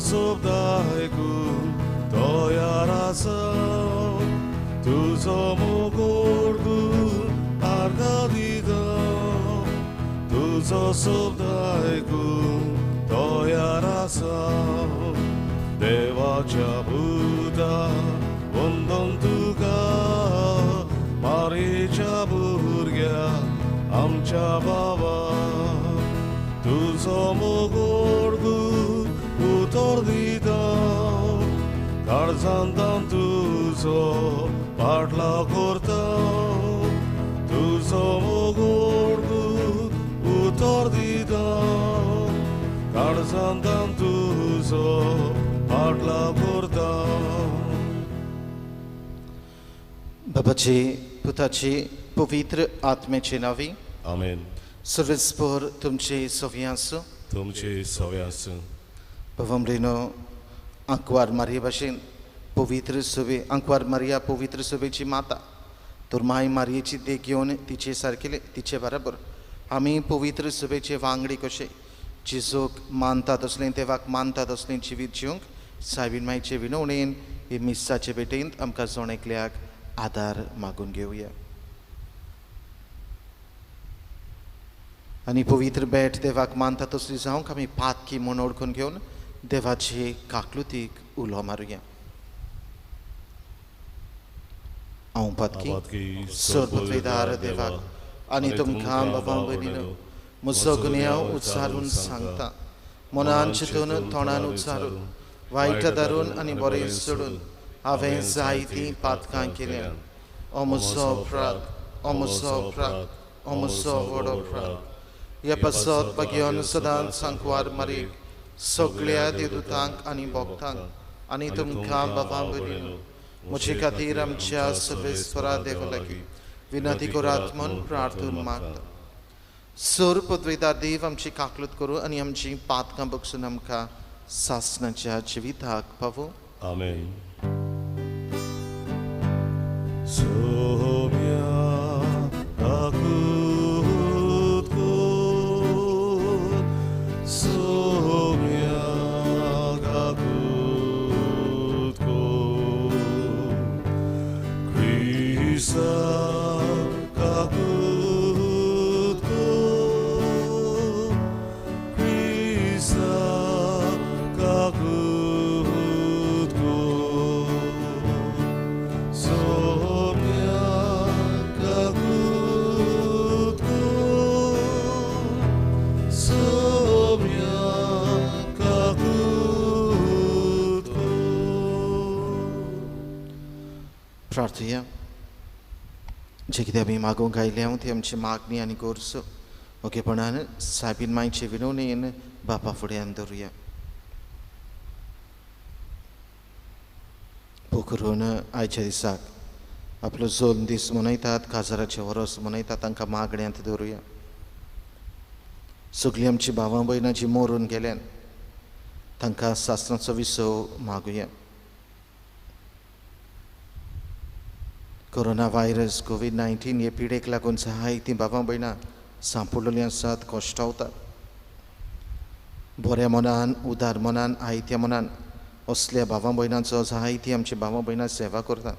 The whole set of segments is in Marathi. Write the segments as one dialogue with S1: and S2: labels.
S1: सोबता ऐकून तयाराचा तुझो मोगोर्दून आर्गा दिदा तुझो सोबता ऐकून तयाराचा देवाच्या बुदा वंदन तुका मारेच्या भुरग्या आमच्या बाबा तुझो मोगोर्दून उतर दिदा काळजांतान तुझो पाटलाव करता तुझो मोगोर्दून उतर दिदा काळजांतान तुझो पाटलाव करता.
S2: बाबाचे पुताचे पवित्र आत्म्याचे नावी
S1: आमेन.
S2: सर्वेस्पर तुमचे सव्यांसो
S1: तुमचे सव्यास
S2: पवमरेनो अंकवार मारिया भाशेन पवित्र सभे अंकवार मारिया पवित्र सभेची माता तर माय मारियेची देख घेवन तिचे सारकेले तिचे बरोबर आमी पवित्र सभेचे वांगडी कशे जिजोक मानतात असलें देवाक मानतात असलें जिवीत जिवंक सायबीन मायचे विनवणेन हे मिस्साचे भेटेंत आमकां जोण एकल्याक आदार मागून घेवया. आनी पवित्र भेट देवाक मानतात तसली जावंक आमी पातकी म्हूण ओळखून घेवन देवाचे काकलुतीक उलो मारुया. हांव पातकी सोर्पत्वेदार देवाक आनी तुमकां बाबा भयणीनो म्हजो गुन्यांव उच्चारून सांगता मनान चिंतून तोंडान उच्चारून वायट धरून आनी बरें सोडून हांवें जायतीं पातकां केल्यां. हो म्हजो अपराध हो म्हजो अपराध हो म्हजो व्हड अपराध. ह्या पासत घेवन सदांच सांकवार मारीक सगळ्या देवदूतांक आनी भक्तांक आनी तुमकां बाबा भयणीनो म्हजे खातीर आमच्या सर्वेस्परा देवा लागीं विनंती करात म्हूण प्रार्थून मागता. सोर पदवेदार देव आमची काकलूत करूं आनी आमची पातकां बक्षून आमकां सासणाच्या जिविताक पावो.
S1: आमेन. सोम्या काकूत कोर सोम्या काकूत कोर क्रिस्ता काकूत कोर क्रिस्ता काकूत कोर सोम्या काकूत कोर सोम्या काकूत कोर.
S2: प्रार्थया जे कितें आमी मागूंक आयल्या ती आमची मागणी आनी गोरसो ओकेपणान सायबीन मायचे विनवणेन बापा फुडें आमी दवरुया. करून आयच्या दिसाक आपलो जोन दीस मनयतात काजाराचे वरस मनयतात तांकां मागण्यांत दवरुया. सगळीं आमची भावां भयणां जीं मोरून गेल्यान तांकां सासणाचो विसव मागुया. कोरोना व्हायरस कोविड-19 हे पिडेक लागून जायतीं भावां भयणां सांपडलेलीं आसात कश्टावतात. बऱ्या मनान उदार मनान आयत्या मनान असल्या भावां भयणांचो जायतीं आमची भावां भयणां सेवा करतात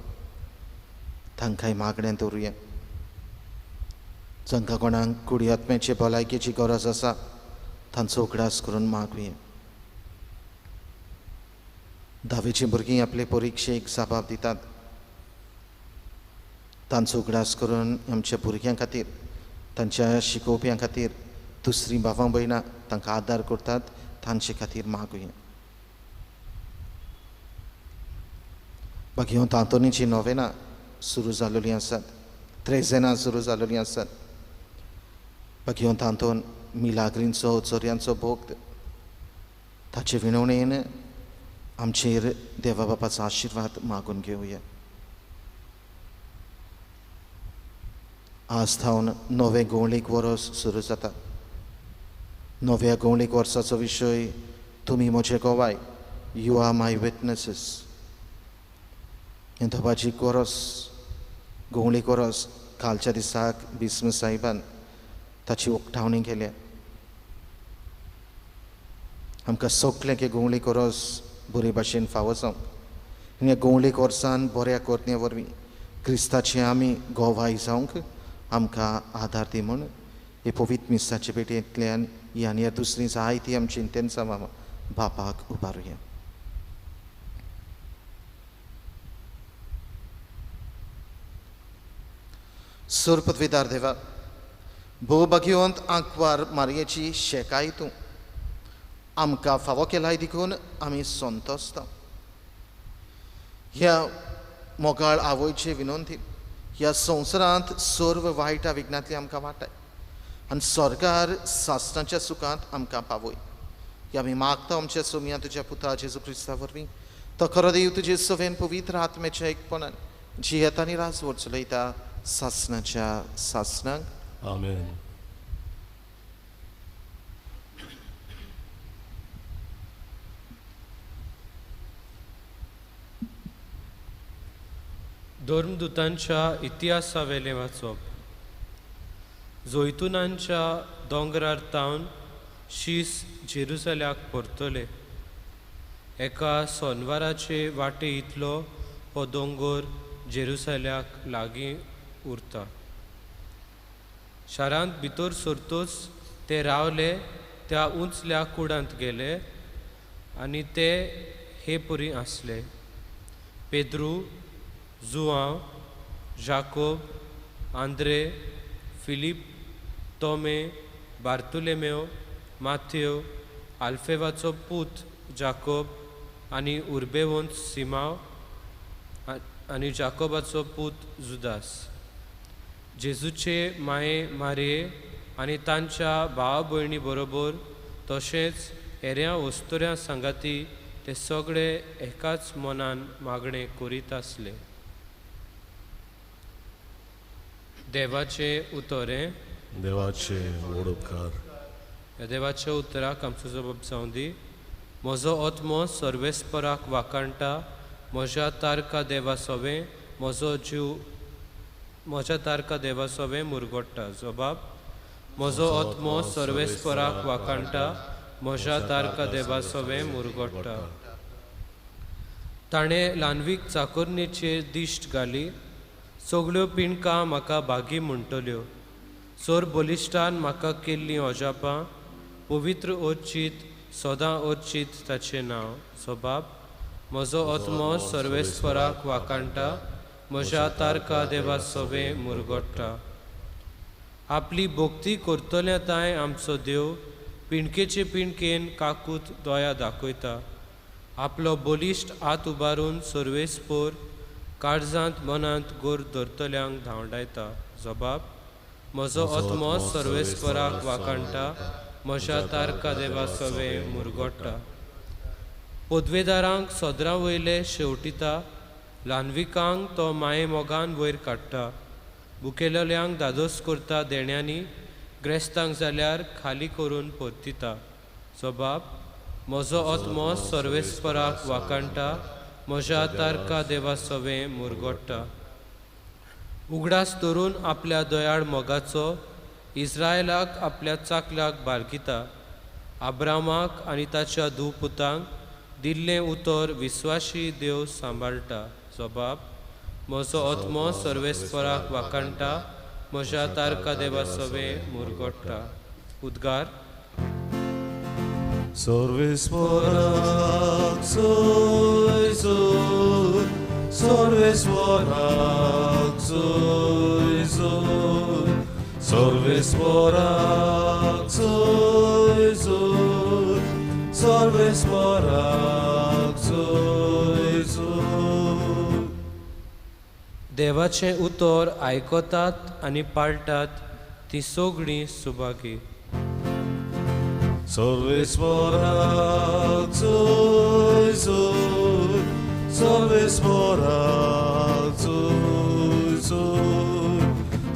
S2: तांकांय मागण्यांत दवरुया. जांकां कोणाक कुडियात्म्याचे भलायकेची गरज आसा तांचो उगडास करून मागुया. धावेचीं भुरगीं आपले परिक्षेक जबाब दितात तांचो उगडास करून आमच्या भुरग्यां खातीर तांच्या शिकोवप्यां खातीर दुसरीं भावां भयणां तांकां आदार करतात तांचे खातीर मागुया. बाकी तांतोनीचीं नोवेनां सुरू जाल्लीं आसात, त्रेजेनां सुरू जाल्लीं आसात. बाकी तांतून मिलाग्रींचो चोरयांचो भोग ताचे विनवणेन आमचेर देवा बापाचो आशिर्वाद मागून घेवया. आज थावन नवे गवळीक वर्स सुरू जाता. नव्या गवळीक वर्साचो विशय तुमी म्हजे गोवाय, यू आर माय विटनेसीस. हें धोबाजीक वर्स गवळीक वर्स कालच्या दिसाक बिस्म साहिबान ताची उक्तावणी केल्या. आमकां सोकलें के गुंवळी कोरोस बरे भाशेन फावो जावंक हे गुंवळी कोर्सान बऱ्या कोरते वरवीं क्रिस्ताचे आमी गोवाय जावंक आमकां आदार दी म्हूण हे पवित्र मिसाचे पेटयेंतल्यान ही आनी हेर दुसरी जायती आमची इंतेन्सा बापाक उबारुया. सुर पदवीदार देवा, भोवभाग्यवंत आंकवार मारयेची शेकाय तूं आमकां फावो केलाय देखून आमी संतोसता. ह्या मोगाळ आवयचे विनंती ह्या संवसारांत सर्व वायटा विघ्नांतली आमकां वाटाय आनी स्वर्गार सासणाच्या सुखांत आमकां पावय. हे आमी मागता आमच्या सोमया तुज्या पुत्रा जेजू क्रिस्ता वरवीं. तो खरो देव तुजे सवेन पवित्र आत्म्याच्या एकपणान जियेता आनी राजवट चलयता सासणाच्या सासणांक.
S1: आमेन.
S3: धर्मदुतांच्या इतिहासावेलें वाचप. जोयतुनांच्या दोंगरार तावन शीस जेरुसल्याक परतले. एका सोनवाराचे वाटे इतलो हो दोंगर जेरुसल्याक लागीं उरता. शारांत भितर सरतूच ते रावले त्या उंचल्या कुडांत गेले आनी ते हे परी आसले. पेद्रू, जुआंव, जाकोब, आंद्रे, फिलीप, तोमे, बार्तुलेमेव, माथ्यो, आल्फेवाचो पूत जाकोब आनी उर्बेवंत सिमाव आनी जाकोबाचो पूत जुदास. जेजूचे माये मारये आनी तांच्या भावा भयणी बरोबर तशेंच हेऱ्या वस्तुऱ्या सांगाती ते सगळे एकाच मनान मागणें करीत आसले. देवाचे उतोरें.
S1: देवाचे वडोवकार.
S3: ह्या देवाच्या उतराक आमचो जबाब जावं दी. म्हजो आत्मो सर्वेस्पराक वाकाणटा, म्हज्या तारका देवा सोबे म्हजो जीव म्हज्या तारका देवा सोबे मुरगोडटा. जबाब. म्हजो आत्मो सर्वेस्पराक वाकाणटा, म्हज्या तारका देवा सोबे मुरगोडटा. ताणें ल्हानवीक चाकोरणेचेर दिश्ट घाली. सगळ्यो पिणकां म्हाका भागी म्हणटल्यो. चोर बलिश्टान म्हाका केल्लीं ओजापां पवित्र ओर्चीत सदां ओर्चीत ताचें नांव. जबाब. म्हजो आत्मो सर्वेस्पराक वाकाणटा, म्हज्या तारका देवा सोबे मुरगोडटा. आपली भोक्ती करतल्या ताय आमचो देव पिणकेचे पिणकेन काकूत दोया दाखयता. आपलो बलिश्ट हात उबारून सर्वेस्पोर काळजांत मनांत गोर धरतल्यांक धांवडायता. जबाब. म्हजो आत्मो सर्वेस्पराक वाकाणटा, म्हज्या तारका देवा सोबे मुरगोडटा. पदवेदारांक सदरां वयले शेवटिता, ल्हानविकांक तो माये मोगान वयर काडटा. भुकेलेल्यांक धादोस करता देण्यांनी, ग्रेस्तांक जाल्यार खाली करून परतिता. जबाब. म्हजो आत्मो सर्वेस्पराक वाकाणटा, म्हज्या तारका देवा सोबे मुरगोडटा. उगडास धरून आपल्या दयाळ मोगाचो इस्रायलाक आपल्या चाकल्याक बाळगिता. आब्रामाक आनी ताच्या धूव पुतांक दिल्लें उतर विस्वाशी देव सांबाळटा. जबाब. म्हजो आत्मो सर्वेस्पराक वाकाणटा, म्हज्या तारका देवा सोबे मुरगोडटा. उद्गार.
S1: सर्वेस्पराक सोय सोय, सर्वेस्पराक सोय सोय, सर्वेस्पराक सोय सोय, सर्वेस्पराक सोय सोय.
S3: देवाचें उतर आयकतात आनी पाळटात ती सगळीं सुभागी.
S1: सर्वेस्पराक सोय सोय, सर्वेस्पराक सोय सोय,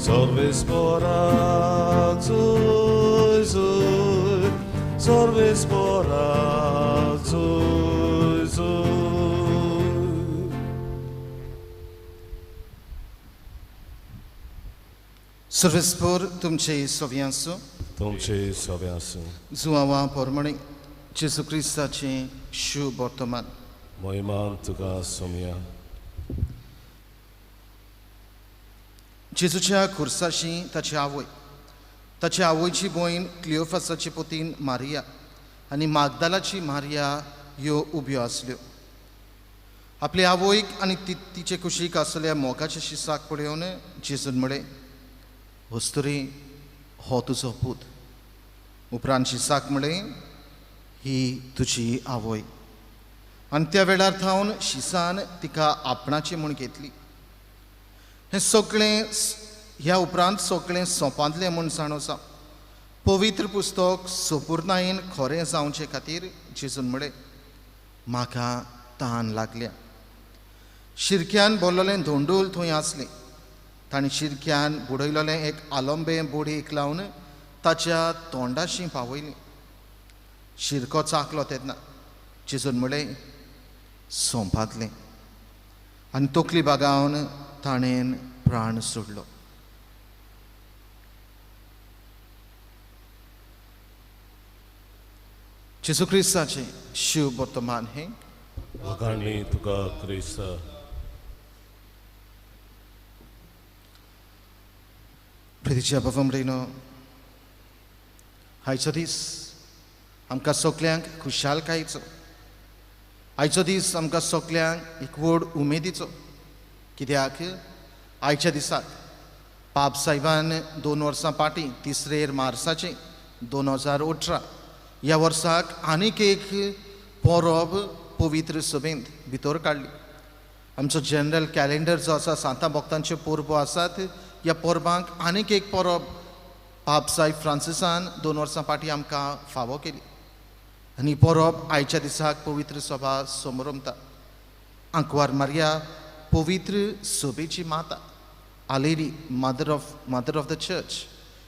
S1: सर्वेस्पराक सोय सोय, सर्वेस्पराक सोय सोय.
S2: सर्वेस्पोर तुमचे सोव्यांसो
S1: तुमचे सव्यास
S2: जुआंवा पोरमणी जेजू क्रिस्ताचें शुभ वर्तमान.
S1: मोहिमान तुका सोमया.
S2: जेजूच्या खुर्साशी ताची आवयची भयण क्लिओफासाची पुतीन मारिया आनी मागदालाची मारिया ह्यो उब्यो आसल्यो. आपल्या आवयक आनी तिचे कुशीक आसलेल्या मोगाच्या शिसाक पळोवन जेजून म्हळें, वस्तुरी हो तुजो पूत. उपरांत शिसाक म्हळें, ही तुजी आवय. आनी त्या वेळार थावन शिसान तिका आपणाची म्हूण घेतली. हें सगळें ह्या उपरांत सगळें सोंपांतलें म्हूण जाणोसा पवित्र पुस्तक सोपुर्णायेन खरें जावचे खातीर जेजून म्हळें, म्हाका तान लागल्या. शिरक्यान भरलेलें धोंडूल थंय आसलें. ताणें शिरक्यान बुडयलेलें एक आलंबें बोडयेक लावन ताच्या तोंडाशी पावयलें. शिरको चाकलो तेन्ना जेजून म्हळें, सोंपातलें. आनी तकली बागावन ताणेन प्राण सोडलो. जेजू क्रिस्ताचें शुभ वर्तमान हें.
S1: वखाणी तुका क्रिस्त.
S2: प्रितीच्या बाबा आयचो दीस आमकां सगल्यांक खुशालकायेचो. आयचो दीस आमकां सगल्यांक एक व्हड उमेदीचो. कित्याक आयच्या दिसाक पाप साहेबान 2 वर्सां फाटीं 3 मार्चाचें 2018 ह्या वर्साक आनीक एक परब पवित्र सभेंत भितर काडली. आमचो जनरल कॅलेंडर जो आसा, सांता भक्तांच्यो परबो आसात, ह्या परबांक आनीक एक परब पाप साहेब फ्रांसिसान 2 वर्सां फाटीं आमकां फावो केली. आनी परब आयच्या दिसाक पवित्र सभा समोर रमता. आंकवार मारिया पवित्र सभेची माता, आलेरी मदर ऑफ द चर्च.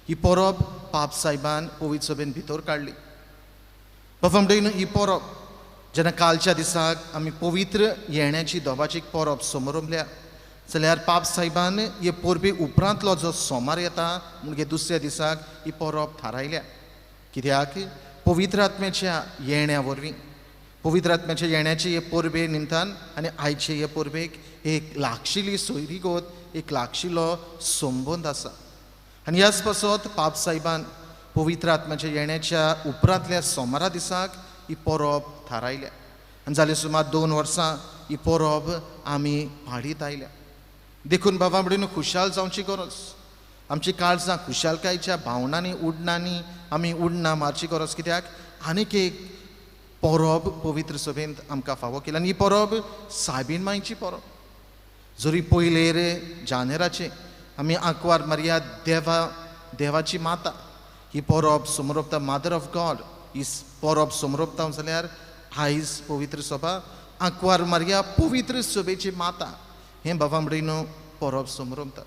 S2: ही परब पाप साहेबान पवित्र सभेन भितर काडली. बाबा ही परब जेन्ना कालच्या दिसाक आमी पवित्र येण्याची दोबाची परब समोर रमल्या, जाल्यार पाप साहेबान हे परबे उपरांतलो जो सोमार येता म्हणजे दुसऱ्या दिसाक ही परब थारायल्या. कित्याक पवित्र आत्म्याच्या येण्या वरवीं, पवित्र आत्म्याच्या येण्याचे हे परबे निमतान आनी आयचे हे परबेक एक लागशिल्ली सोयरीगत, एक लागशिल्लो संबंद आसा. आनी ह्याच पासत पाप साहेबान पवित्र आत्म्याच्या येण्याच्या उपरांतल्या सोमारा दिसाक ही परब थारायल्या. आनी जाले सुमार 2 वर्सां ही परब आमी पाळीत आयल्या. देखून बाबा म्हणून खुशाल जावची गरज. आमची काळजां खुशालकायेच्या भावनांनी उडणांनी आमी उडना मारची गरज. कित्याक आनीक एक परब पवित्र सभेंत आमकां फावो केली. आनी ही परब सायबीण मांयची परब. जरी पयलेर जानेराचे आमी आंकवार मारिया देवाची माता ही परब समोर रपता, मदर ऑफ गॉड ही परब समोर रपता, जाल्यार आयज पवित्र सभा आंकवार मारिया पवित्र सभेची माता हें बाबा म्हणून परब समोर रमता.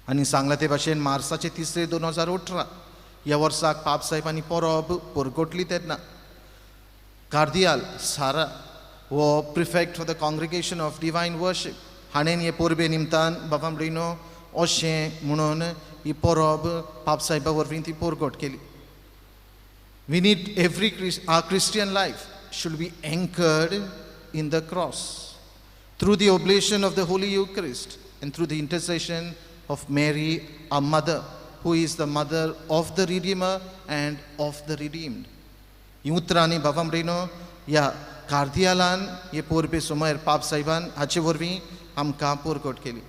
S2: आनी सांगला ते भाशेन मार्चाचे 3 2018 ह्या वर्साक पाप साहेबांनी परब परगटली तेन्ना कार्दियाल सारा वो prefect for the congregation of divine worship हाणेन हे परबे निमतान बाबा म्हणून अशें म्हणून ही परब पाप साहेबा वरवीं ती परगट केली. We need every our Christian life should be anchored in the cross through the oblation of the Holy Eucharist and through the intercession of Mary, our mother, who is the mother of the Redeemer and of the redeemed. ही उतरांनी बाबा म्हणून ह्या कार्दियालान हे परबे समोर पाप साहेबान हाचे वरवीं आमकां परगट केली.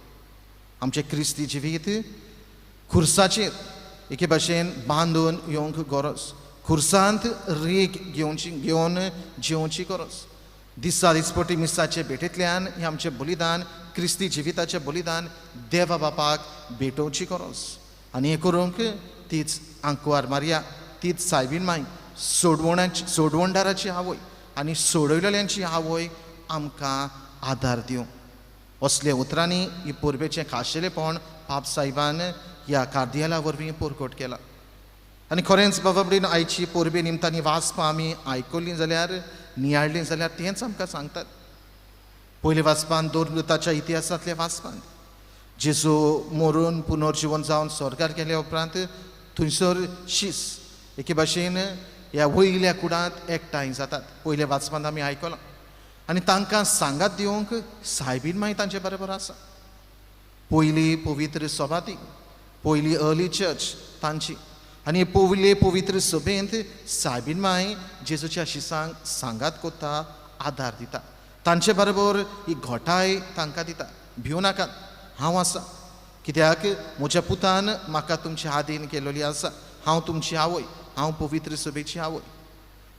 S2: आमचें क्रिस्ती जिवीत खुर्साचेर एके भाशेन बांदून येवंक गरज. खुर्सांत रीग घेवन जेवची गरज. दिसा दिसपटी मिसाचे भेटेंतल्यान हें आमचें बलिदान, क्रिस्ती जिविताचें बलिदान देवा बापाक भेटोवची गरज. आनी हें करूंक तीच आंकवार मारिया, तीच सायबीण मांय, सोडवणदाराची आवय आनी सोडयलेल्यांची आवय आमकां आदार दिवं. असले उतरांनी ही परबेचें खाशेलेपण पाप साहेबान ह्या कार्दियाला वरवीं परगट केलां. आनी खरेंच बाबा म्हणून आयची परबे निमतानी वाचपां आमी आयकल्लीं जाल्यार नियाळलीं जाल्यार तेंच आमकां सांगतात. पयले वाचपान 2 मृताच्या इतिहासांतले वाचपान जेजू मरून पुनर्जीवन जावन स्वर्गार गेल्या उपरांत थंयसर शीस एके भाशेन ह्या वयल्या कुडांत एकठांय जातात. पयले वाचपांत आमी आयकलां. आनी तांकां सांगात दिवंक सायबीण मागीर तांचे बरोबर आसा. पयली पवित्र सभा ती, पयली अर्ली चर्च तांची. आनी पयले पवित्र सभेंत सायबीण माय जेजूच्या शिसांक सांगात कोत्ता, आदार दिता. तांचे बरोबर ही घोटाय तांकां दिता. भिवू नाकात, हांव आसा. कित्याक म्हज्या पुतान म्हाका तुमचे आदीन केलेली आसा. हांव तुमची आवय, हांव पवित्र सभेची आवय.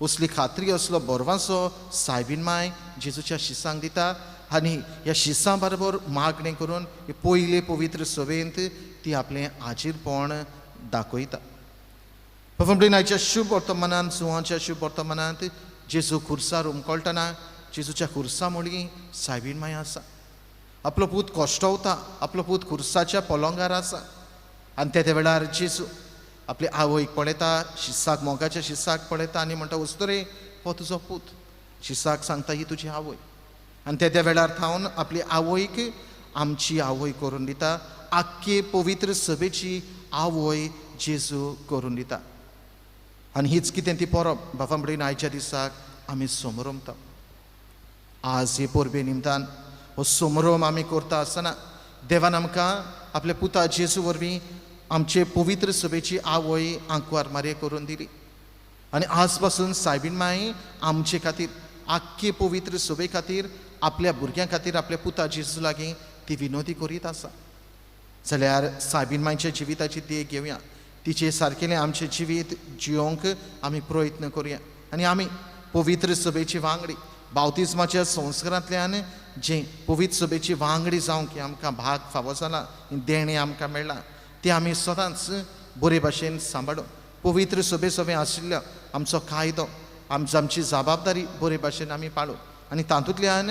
S2: असली खात्री असलो बोरवासो सायबीण माय जेजूच्या शिसांक दिता. आनी ह्या शिसां बरोबर मागणें करून पयले पवित्र सभेंत ती आपलें आजीरपण दाखयता. फंबडी आयच्या शुभ वर्तमानांत, सुवाच्या शुभ वर्तमानांत जेजू खुर्सार उमकळटना जेजूच्या खुर्सा मोडी सायबीण माय आसा. आपलो पूत कोश्टवता, आपलो पूत खुर्साच्या पॉलोंगार आसा. आनी त्या वेळार जेजू आपली आवयक पळयता, शिसाक मोगाच्या शिसाक पळयता आनी म्हणटा, वस्तुरे हो तुजो पूत. शिसाक सांगता, ही तुजी आवय. आनी त्या वेळार थावन आपली आवयक आमची आवय करून दिता. आख्खे पवित्र सभेची आवय जेजू करून दिता. आनी हीच कितें ती परब बाफांबडीन आयच्या दिसाक आमी सोमरमता. आज हे परबे निमतान हो सोमरोम आमी करता आसतना देवान आमकां आपल्या पुता जेजू वरवीं आमचे पवित्र सभेची आवय आंकवार मारे करून दिली. आनी आज पासून सायबीण माय आमचे खातीर, आख्खे पवित्र सभे खातीर, आपल्या भुरग्यां खातीर आपल्या पुता जेजू लागीं ती विनोदी करीत आसा. जाल्यार सायबीण मायच्या जिविताची देख घेवया. तिचे सारकेलें आमचें जिवीत जियोंक आमी प्रयत्न करुया. आनी आमी पवित्र सभेची वांगडी बावतिस्माच्या संस्कारांतल्यान जे पवित्र सभेची वांगडी जावंक आमकां भाग फावो जाला, देणें आमकां मेळ्ळां, ते आमी सदांच बरे भाशेन सांबाळून पवित्र सभे सभे आशिल्लो आमचो कायदो, आमची जबाबदारी बरे भाशेन आमी पाळूं. आनी तातूंतल्यान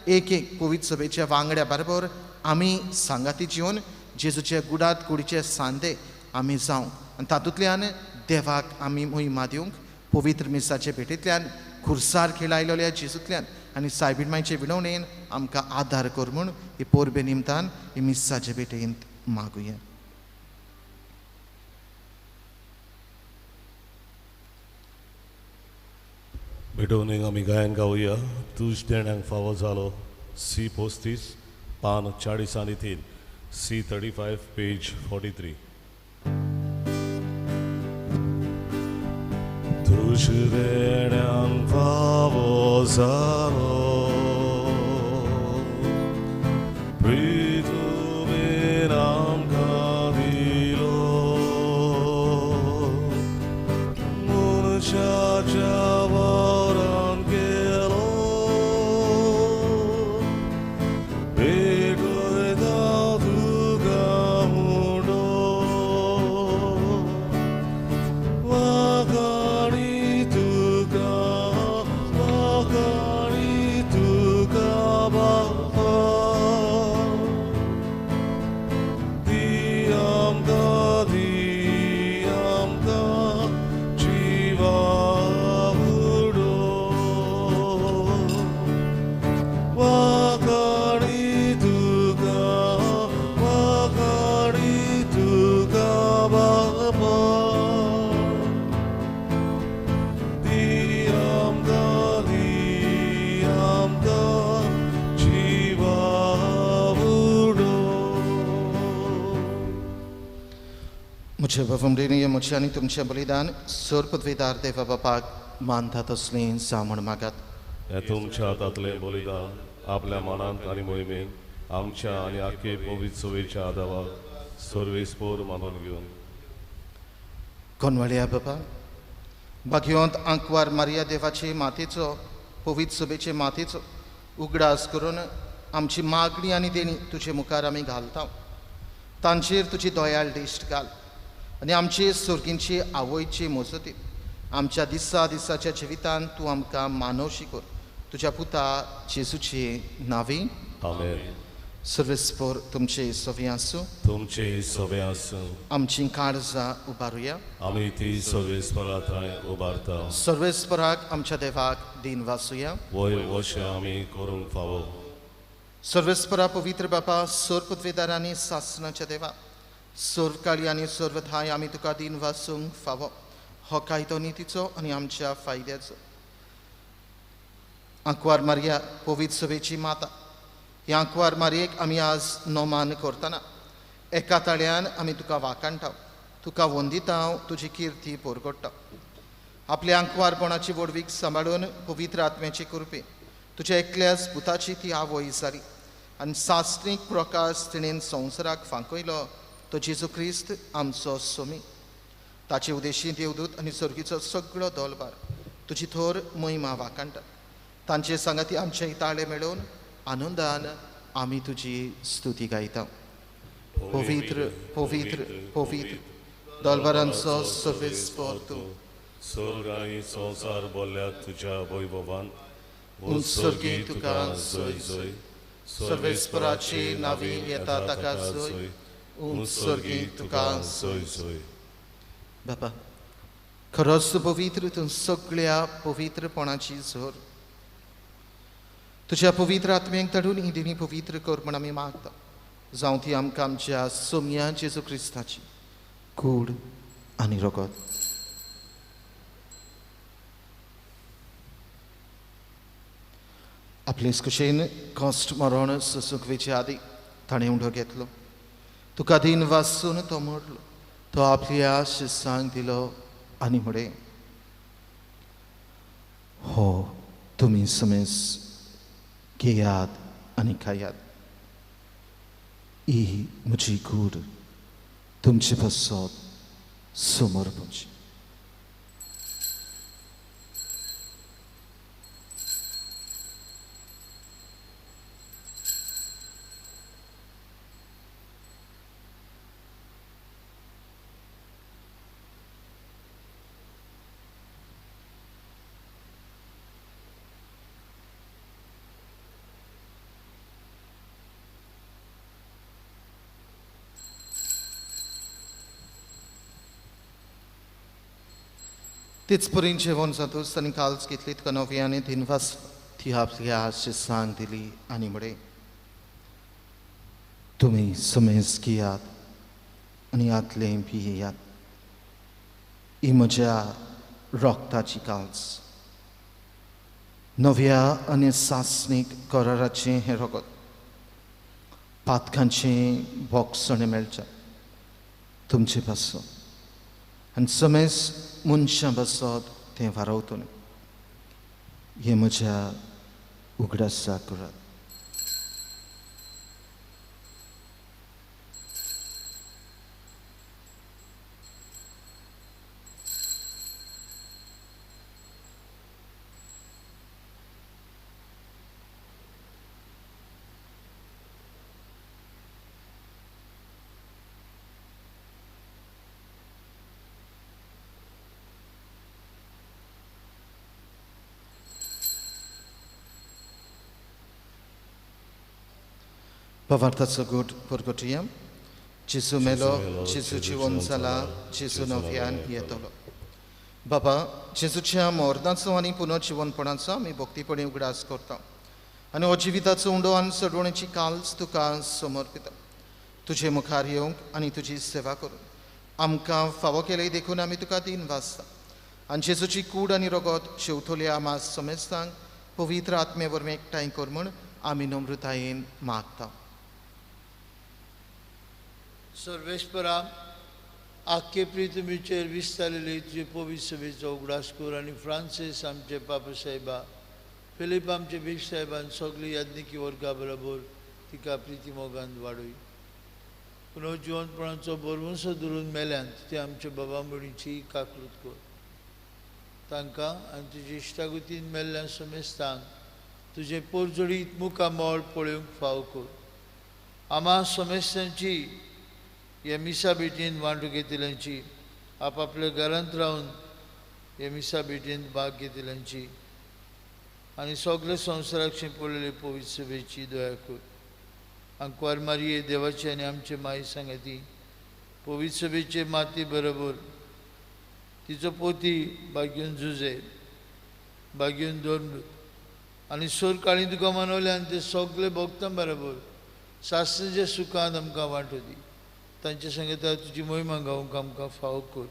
S2: एक पवित्र सभेच्या वांगड्या बरोबर आमी सांगाती जिवन जेजूचे गुडात कुडीचे सांदे आमी जावं. आनी तातूंतल्यान देवाक आमी महिमा दिवंक पवित्र मिसाचे भेटेंतल्यान खुर्सार खेळायलेल्या जेजूंतल्यान आनी सायबीण मायचे विणवणेन आमकां आदार कर म्हूण हे पोरबे निमतान हे मिसाचे भेटेंत मागुया.
S1: भेटवणेक आमी गायन गावया. तुज देण्याक फावो जालो. C35 पान 40 आनी 3, C35 पेज 43. तुज देण्याक फावो जालो, प्रितुमेन आमकां दिलो, मनशाच्या
S2: म्हज्या बाफांबडीन म्हजें आनी तुमचें बलिदान सर पदवेदार देवा बापाक मानतात असलें जावं म्हण मागात.
S1: हें तुमच्या हातांतलें बलिदान आपल्या मनांत आनी मोहिमेन आमच्या आनी आख्खे पवित्र सभेच्या आदाराक सर्वेस्पोर मानून घेवन.
S2: कोनवाड्या बाबा, भाग्यवंत आंकवार मारिया देवाचे मातेचो, पवित्र सभेचे मातेचो उगडास करून आमची मागणी आनी देणी तुजे मुखार आमी घालता. तांचेर तुजी दयाळ दिश्ट घाल आनी आमचे सुर्गींची आवयची मजतीन आमच्या दिसा दिसाच्या जिवितान तूं आमकां मानवशी कर. तुज्या पुता जेजूचे नांवी
S1: आमेन.
S2: सर्वेस्पोर तुमचे सवे आसूं.
S1: तुमचे सवे आसूं.
S2: आमची काळजां उबारुया.
S1: आमी ती सर्वेस्परा थंय उबारता.
S2: सर्वेस्पराक आमच्या देवाक दिन वासुया.
S1: वय वशें आमी करूंक फावो.
S2: सर्वेस्परा पवित्र बापा, सर पदवेदार आनी सासणाच्या देवा, सर्व काळी आनी सर्व थाय आमी तुका दिन वासूंक फावो. हो कायदो नितीचो आनी आमच्या फायद्याचो. आंकवार मारया पवित्र सभेची माता, ह्या आंकवार मारयेक आमी आज नोमान करतना एका ताळ्यान आमी तुका वाकाणटा, तुका वंदिता, तुजी किर्ती पोरगोडटा. आपल्या आंकवारपणाची वडवीक सांबाळून पवित्र आत्म्याचे कृपे तुज्या एकल्याच पुताची ती आवय जाली आनी सासणीक प्रकाश तिणेन संवसाराक फांकयलो तो जेजू क्रिस्त आमचो सोमी. ताचे उदेशी देवदूत आनी सर्गीचो सगळो दलबार तुजी थोर महिमा वाकाणटा. तांचे सांगाती आमचे ताळे मेळोवन आनंदान आमी तुजी स्तुती गायता. पवित्र पवित्र पवित्र दलबारांचो सर्वेस्पर तूं.
S1: स्वर्ग आनी संवसार बोल्ल्या तुज्या वैभवान
S2: उत्सर्गी तुका जय जय. सर्वेस्पराची नावी येता ताका जय. उत्सर्गी तुका जय जय. बाबा, खरोच पवित्र, तूं सगळ्या पवित्रपणाची झर. तुज्या पवित्र आत्म्याक धाडून ही दिनी पवित्र कर म्हण आमी मागता. जावं ती आमकां आमच्या सोम्या जेजू क्रिस्ताची कूड आनी रगत. आपलेच कुशेन कॉस्ट मरण सुसुकवेचे आदी ताणें उंडो घेतलो. तुका दिन वाचून तो मरलो. तो आपल्या शिष्यांक दिलो आनी म्हळें, हो तुमी समेस घेयात आनी खायात. ही म्हजी कूड तुमचे पासत समर्पणची. तेच परीन जेवण जातूच तांणी काल्स घेतली, तुका नव्याने दिनवास ती आपल्या शिष्यांक दिली आनी म्हळें, तुमी समेज घेयात आनी आदलें पियेयात. ही म्हज्या रोगताची काल्स. नव्या आनी सासणीक कराराचें हें रगत. पातकांचें बोगसणें मेळचें तुमचे पासत आनी समेज मनशां बसत तें वारवतून. हें म्हज्या उगडासा करात. Powartaco gór porgoczyjem, Jezu melo, Jezu ciwonzala, Jezu nowian yetolo. Baba, Jezuच्या मोरदाचो आनी पुनर्जीवनपणाचो आमी भक्तीपणी उगडास करता आनी हो जिविताचो उंडो आनी सडवणेची काल्स तुका समर्पिता. तुजे मुखार येवंक आनी तुजी सेवा करून आमकां फावो केले देखून आमी तुका दिन वाजता आनी जेजूची कूड आनी रगत शेवथोल्या आमा समेस्तांक पवित्र आत्मे वरवीं एकठांय कर म्हूण आमी नम्रतायेन मागता.
S4: सर्वेस्परा आख्खे प्रितमीचेर विस्तारलेली तुजे पवित्र सभेचो उगडास कर आनी फ्रांसीस आमचे पाप साहेबा, फिलीप आमचे बीश साहेबान सगळी याज्ञिकी वर्गा बरोबर तिका प्रिती मोगान वाडय. पुनर्जीवनपणाचो बरवंसो धरून मेल्यांत ते आमच्या बाबा मणीची काकूत कर. तांकां आनी तुजे इश्टागुतीन मेल्ल्या समेस्तांक तुजे पोरजोडीत मुखामोळ पळोवंक फाव कर. आमा समेस्तांची ह्या मिसा भेटीन वांटो घेतिल्यांची, आपआपल्या घरांत रावन ह्या मिसा भेटीन भाग घेतिल्यांची आनी सगळे संवसाराक शिंपडलेले पवित्र सभेची दया कर. आंकवार मारये देवाची आनी आमचे माई सांगाती पवित्र सभेचे माती बरोबर तिचो पोती भाग्यून झुजे भाग्यून दोन आनी सोर काळी तुका मनवल्यान ते सगळे भक्तां बरोबर सासणेच्या सुखांत आमकां वांटो दी. तांचे संगीता तुजी महिमा गावंक आमकां फाव कर.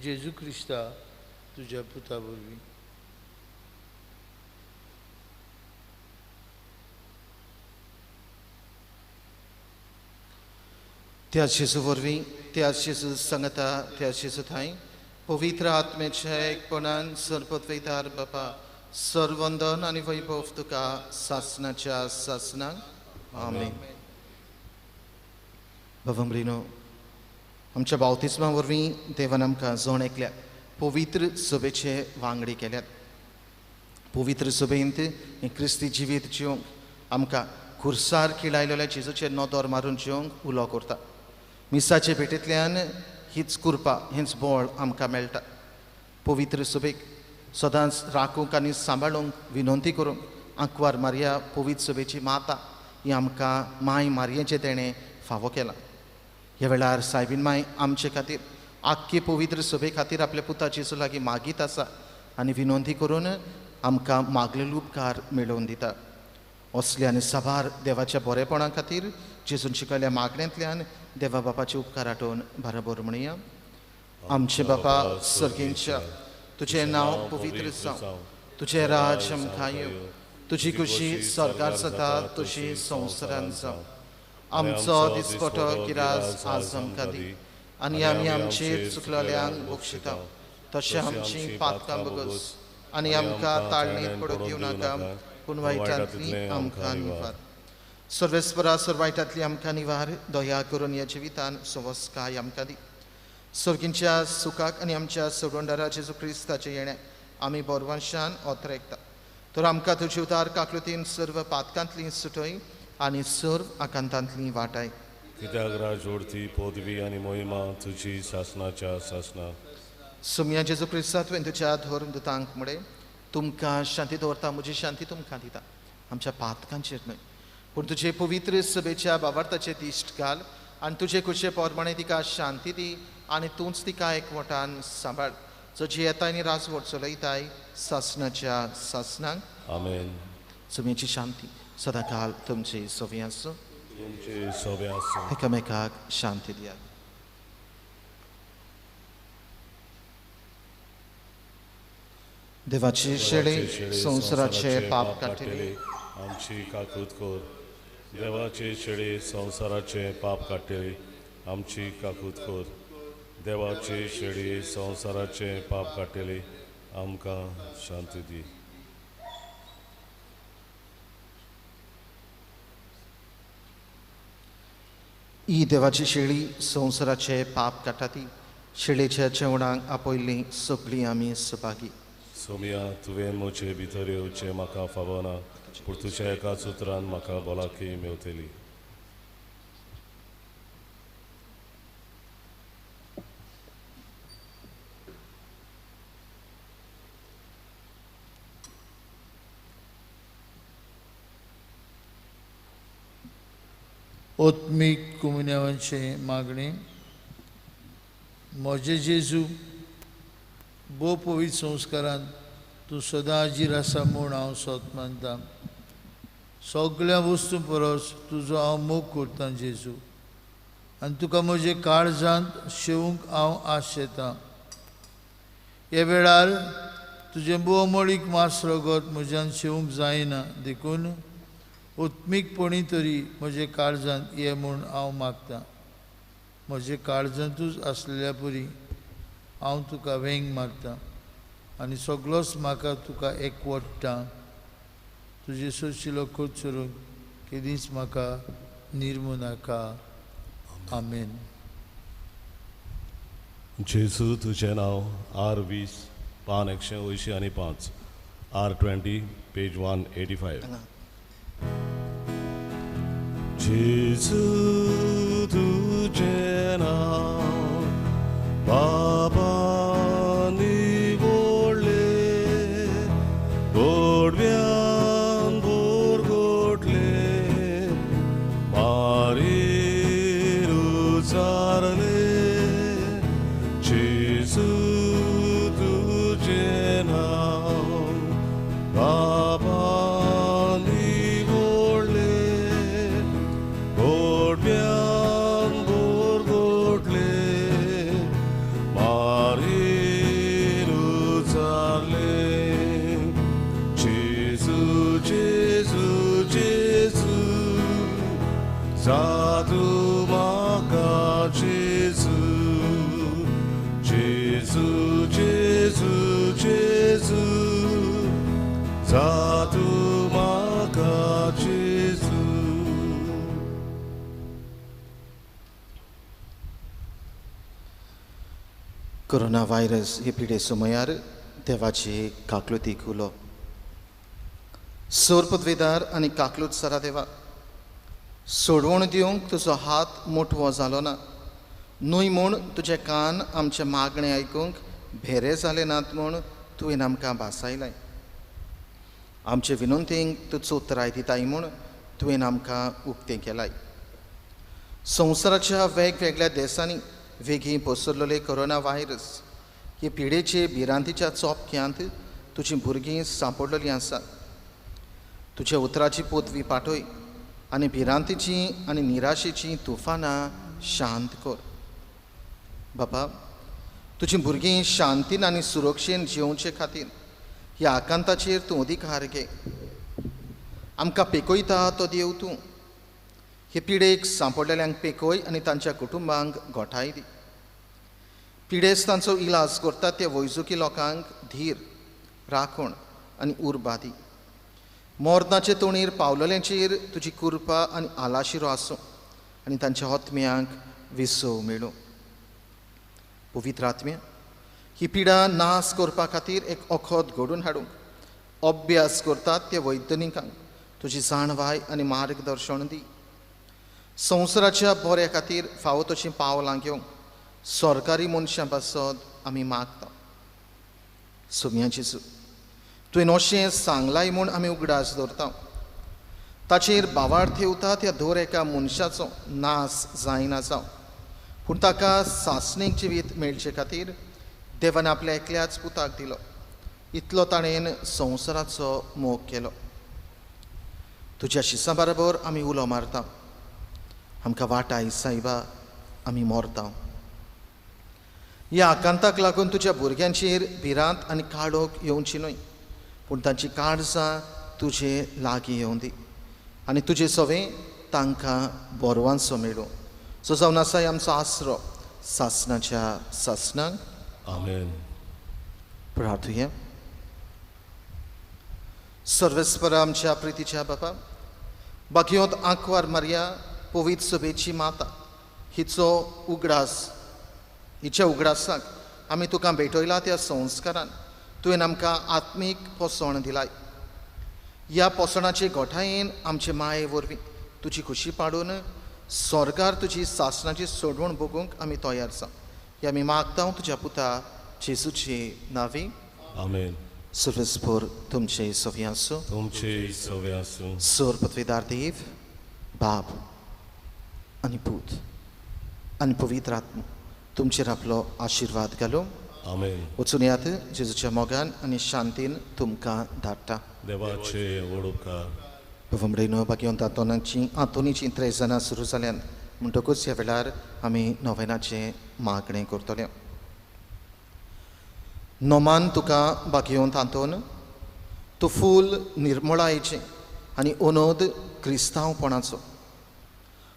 S4: जेजू क्रिस्ता तुझ्या पुता वरवीं.
S2: त्या शिशु वरवीं त्या शिशु संगता त्या शिशु थंय पवित्र आत्म्याच्या एकपणान सर्वपदवेदार बापा सर्वंदन आनी वैभव तुका सासनाच्या सासनाक. आमेन. भवंब्रिनो, आमच्या बावतिस्मा वरवीं देवान आमकां जोण एकल्या पवित्र सभेचे वांगडी केल्यात. पवित्र सभेंत हें क्रिस्ती जिवीत जिवंक आमकां खुर्सार खिळायलेल्या जेजूचेर नदर मारून जिवंक उलो करता. मिसाचे भेटेंतल्यान हीच कृपा हेंच बळ आमकां मेळटा. पवित्र सभेक सदांच राखूंक आनी सांबाळूंक विनंती करूंक आंकवार मारया पवित्र सभेची माता ही आमकां माय मारयेचें तेणें फावो केला. ह्या वेळार सायबीन माय आमचे खातीर आख्खे पवित्र सभे खातीर आपल्या पुता जेजू लागीं मागीत आसा आनी विनंती करून आमकां मागलेलो उपकार मेळोवन दिता. असले आनी साबार देवाच्या बरेपणा खातीर जेजून शिकयल्या मागण्यांतल्यान देवा बापाचे उपकार आठोवन बरोबर म्हणया. आमचे बापा सर्गींच्या तुजें नांव पवित्र जावं, तुजें राज आमकां येवं, तुजी खुशी स्वर्गार जाता तशी संवसारांत जावं. आमचो दिसपटो गिरास आज आमकां दी आनी आमी आमचेर चुकलेल्यांक बक्षिता तशें आमची पातकां बगस आनी आमकां ताळणेंत पडूंक दिवं नाका पूण वायटांतली आमकां निवार. सर्वेस्परा सर्वायटांतली आमकां निवार. दया करून ह्या जिवितान संवस्काय आमकां दी. सर्गींच्या सुखाक आनी आमच्या सोडवणदारा जेजू क्रिस्ताचे येण्याक आमी बोरवांशान ओतरेकता. तर आमकां तुजे उदार काकलुतीन सर्व पातकांतली सुटय आनी सर्व आकांतांतली वाटाय.
S1: कित्याक राज ओडती पदवी आनी मोहिमा तुजी शासनाच्या शासना.
S2: सुम्या जेजू क्रिस्ता तुवें तुज्या धर्म दुतांक मुळे तुमकां शांती दवरता, म्हजी शांती तुमकां दिता. आमच्या पातकांचेर न्हय पूण तुजे पवित्र सभेच्या बाबार्थाचे दिश्ट घाल आनी तुजे खुशे पोरमाणे तिका शांती दी आनी तूंच तिका एकवटान सांबाळ. तुजी येताय आनी राजवट चलयताय सासनाच्या सासनाक.
S1: आमेन.
S2: सुम्याची शांती सदां काल तुमचे सोबी आसूं.
S1: तुमचे सोबे आसूं.
S2: एकामेकाक शांती दिया. देवाची शेळी संवसाराचे पाप काडटली.
S1: आमची काकूत कोर. देवाचे शेळी संवसाराचे पाप काडटली. आमची काकूत कोर. देवाची शेळी संवसाराचे पाप काडटली. आमकां शांती दी.
S2: ही देवाची शेळी संवसाराचे पाप काडटा ती शेळेच्या जेवणाक आपयल्ली सगळीं आमी सुभागी.
S1: सोमिया तुवें म्हजे भितर येवचें म्हाका फावना पूण तुज्या एकाच उतरान म्हाका भलायकी मेवतली.
S4: ओत्मीक कुमन्यावांचे मागणे. म्हजे जेजू बो पवित्र संस्कारांत तूं सदां हाजीर आसा म्हूण हांव सोत मानतां. सगळ्या वस्तू परस तुजो हांव मोग करतां जेजू आनी तुका म्हजे काळजांत शेवूंक हांव आशेतां. हे वेळार तुजें बोमळीक मास रगत म्हज्यान शेवूंक जायना देखून ओत्मीकपणी तरी म्हजे काळजांत ये म्हूण हांव मागतां. म्हजे काळजांतूच आसलेल्या परी हांव तुका वेंग मारतां आनी सगळोच म्हाका तुका एकवटता. तुजे सोशिलो खोच चरूंक केदींच म्हाका निर्मू नाका. आमेन.
S1: जेजू तुजें नांव R20 पान 185 R20 पेज 185. जेजू तुजें नांव बाबानी व्हडलें गोडव्यान भुरगोटलें मारीर उचारलें. जेजू तुजें नांव बाबानी व्हडलें गोडव्यान भुरगोटलें मारीर जादू म्हाका जेजू जेजू जेजू जेजू जादू म्हाका जेजू.
S2: कोरोना व्हायरस हे पिडे सुमयार देवाची काकलुतीक उलो. सोर पदवीदार आनी काकलूत सरा देवा, सोडवण दिवंक तुजो हात मोठवो जालो ना, न्हय म्हूण तुजे कान आमचे मागणे आयकूंक भेरे जाले नात म्हूण तुवें आमकां भासायलाय. आमचे विनंतेंक तुजो उत्तराय दिताय म्हूण तुवें आमकां उक्तें केलाय. संवसाराच्या वेगवेगळ्या देशांनी वेगीं पसरलेले कोरोना व्हायरस हे पिडेचे भिरांतीच्या चोपक्यांत तुजीं भुरगीं सांपडलेलीं आसात. तुज्या उतराची पोतवी पाठय आनी भिरांतीची आनी निराशेची तुफानां शांत कर. बाबा, तुजीं भुरगीं शांतीन आनी सुरक्षेन जिवचे खातीर ह्या आकांताचेर तूं अधिकार घे. आमकां पेकयता तो देव तूं. हे पिडेक सांपडलेल्यांक पेकय आनी तांच्या कुटुंबांक घोटाय दी. पिडेस तांचो इलाज करतात त्या वैजकी लोकांक धीर, राखण आनी उर्बा दी. मोर्दाचे तोणीर पावलेल्यांचेर तुजी कृपा आनी आलाशिरो आसूं आनी तांच्या आत्म्यांक विसव मेळूं. पवित्र आत्म्या, ही पिडा नास करपा खातीर एक ओखोद घडून हाडूंक अभ्यास करतात त्या वैज्ञानिकांक तुजी जाणवाय आनी मार्गदर्शन दी. संवसाराच्या बऱ्या खातीर फावो तशीं पावलां घेवंक सरकारी मनशां पासत आमी मागता. सोम्या जेजू, तुवें अशें सांगलाय म्हूण आमी उगडास दवरता. ताचेर बावार थेवता त्या दर एका मनशाचो नास जायना जावं, पूण ताका सासणीक जिवीत मेळचे खातीर देवान आपल्या एकल्याच पुताक दिलो. इतलो ताणेन संवसाराचो मोग केलो. तुज्या शिसां बरोबर आमी उलो मारता. आमकां वाटाय सायबा, आमी मोरता. ह्या आकांताक लागून तुज्या भुरग्यांचेर भिरांत आनी काळोख येवची न्हय, पूण तांची काळजां तुजे लागीं येवं दी आनी तुजे सवें तांकां बोरवांचो मेळूं. सो जावन आसाय आमचो आसरो सासणाच्या सासणांक.
S1: आमेन.
S2: प्रार्थुया. सर्वेस्पर आमच्या प्रितीच्या बापा, बाकियोत आंकवार मारिया पवित्र सभेची माता, हिच्या उगडासाक आमी तुका भेटयला त्या संस्कारान तुवें आमकां आत्मीक पोसण दिलाय. ह्या पोसणाचे घोटायेन आमचे माये वरवीं तुजी खुशी पाडून स्वर्गार तुजी सासणाची सोडवण भोगूंक आमी तयार आसा. हे आमी मागता तुज्या पुता जेजूचे नांवी.
S1: आमेन.
S2: सर्वेस्पर तुमचे सवी आसूं.
S1: तुमचे सवे आसूं.
S2: सोर पदवीदार देव, बाब आनी पूत आनी पवित्र आत्मा तुमचेर आपलो आशिर्वाद घालूं.
S1: आमेन.
S2: वचून येयात. जेजूच्या मोगान आनी शांतीन तुमकां धाडटा.
S1: देवाचे वडोवकार.
S2: भुमडेनो बाकी आंतोनीची 3 जाणां सुरू जाल्यान म्हणटकूच ह्या वेळार आमी नोवेनाचें मागणें करतले. नोमान तुका बाकियोंत आंतोन, तूं फूल निर्मळायेचें आनी अनोद क्रिस्तांवपणाचो.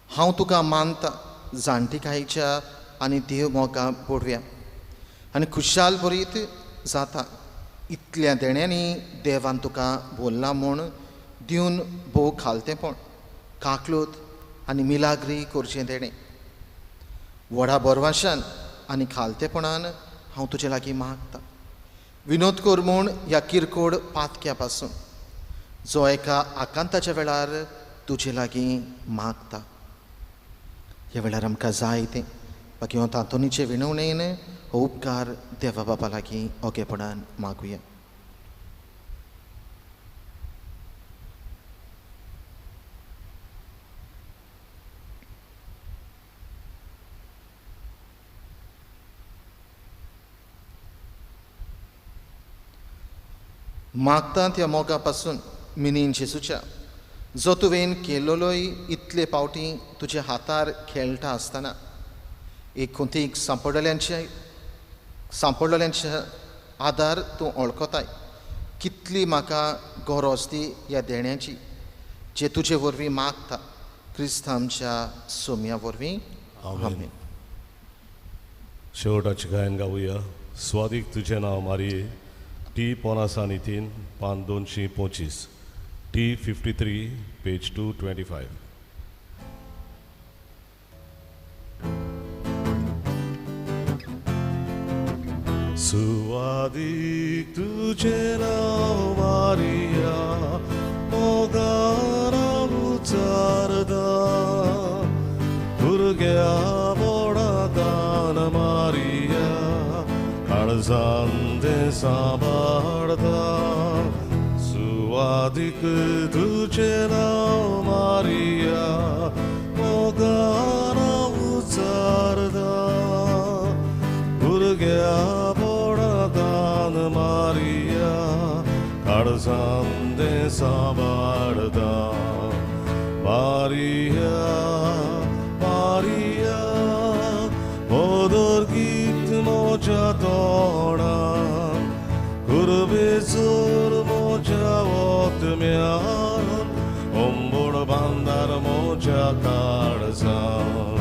S2: हांव तुका मानता जाणटेकायेच्या आनी देव मोगा बोडव्या आनी खुशाल बरीत जाता. इतल्या देण्यांनी देवान तुका बोल्ला म्हूण दिवन भोव खालतेपण, काकलूत आनी मिलाग्री करचें देणें. व्हडा बोरवाशान आनी खालतेपणान हांव तुजे लागीं मागता. विनोद कर म्हूण ह्या किरकोळ पातक्या पासून जो एका आकांताच्या वेळार तुजे लागीं मागता. ह्या वेळार आमकां जाय तें बाकी तातूंचे विणवणेन हो उपकार देवा बाबा लागीं ओगेपणान मागुया. मागता त्या मोगा पासून मिनीन जेजूच्या जो तुवें केल्लोय इतले पावटी तुज्या हातार खेळटा आसतना एक खुंतीक सांपडलेल्यांचे आदार तूं वळखताय. कितली म्हाका गरज ती ह्या देण्याची जे तुजे वरवीं मागता क्रिस्त आमच्या सोम्यावरवीं
S1: आमेन. शेवटाचे गायन गाऊया. स्वादिक तुझे नाव मारिये. टी 53 पान 225. T53 page 225. स्वादिक तुझे नाव मारिया मोगारा उचारदा भुरग्या बोडा दान मारिया काळजांते सांबाळता स्वादिक तुझे नाव मारिया मोगारा उचारदा भुरग्या दान मारिया काळजांते सांबाळता मारिया मारिया मोदर गीत मोच्या तोंडान कुरबे जोर मोच्या ओतम्यान ओंबोड बांदार मोच्या काळजान